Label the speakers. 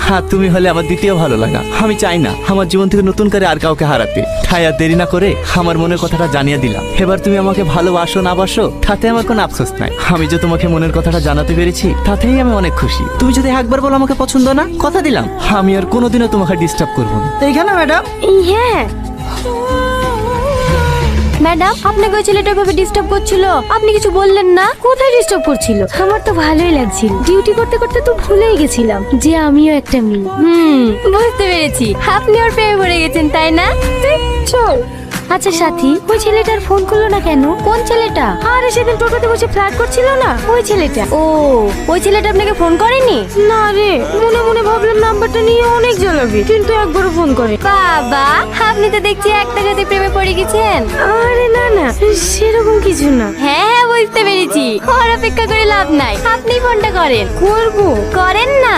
Speaker 1: হ্যাঁ, তুমি হলে আমার দ্বিতীয় ভালো লাগা। আমি চাই না আমার জীবন থেকে নতুন করে আর কাউকে হারাতে। তাই আর দেরি না করে আমার মনের কথাটা জানিয়ে দিলাম। এবার তুমি আমাকে ভালোবাসো না বাসো তাতে আমার কোনো আফসোস নাই। আমি যে তোমাকে মনের কথাটা জানাতে পেরেছি তাতেই আমি অনেক খুশি। তুমি যদি একবার বলো আমাকে পছন্দ না, কথা দিলাম আমি আর কোনোদিনও তোমাকে ডিস্টার্ব করবো না।
Speaker 2: এইখানে ম্যাডাম।
Speaker 3: হ্যাঁ ম্যাডাম, আপনাকে ওই ছেলেটা ভাবে ডিস্টার্ব করছিল, আপনি কিছু বললেন না? কোথায় ডিস্টার্ব করছিল? আমার তো ভালোই লাগছিল, ডিউটি করতে করতে তো ভুলেই গেছিলাম যে আমিও একটা মেয়ে। বুঝতে পেরেছি, আপনি ওর প্রেমে পড়ে গেছেন তাই না? চল। আচ্ছা সাথী, ওই ছেলেটার ফোন করলো না কেন? কোন ছেলেটা? আরে সেদিন টোটোতে বসে ফ্ল্যাট করছিল না, ওই ছেলেটা। ও, ওই ছেলেটা আপনাকে ফোন করেনি? না রে, মনে মনে ভাবলাম নাম্বারটা নিয়ে অনেক জ্বালাবি, কিন্তু একবারও ফোন করে। বাবা, আপনি তো দেখছি একটা যদি প্রেমে পড়ে গেছেন। আরে না না, সেরকম কিছু না। হ্যাঁ হ্যাঁ, বুঝতে পেরেছি। ওর অপেক্ষা করে লাভ নাই, আপনি ফোনটা করেন। করবো? করেন না।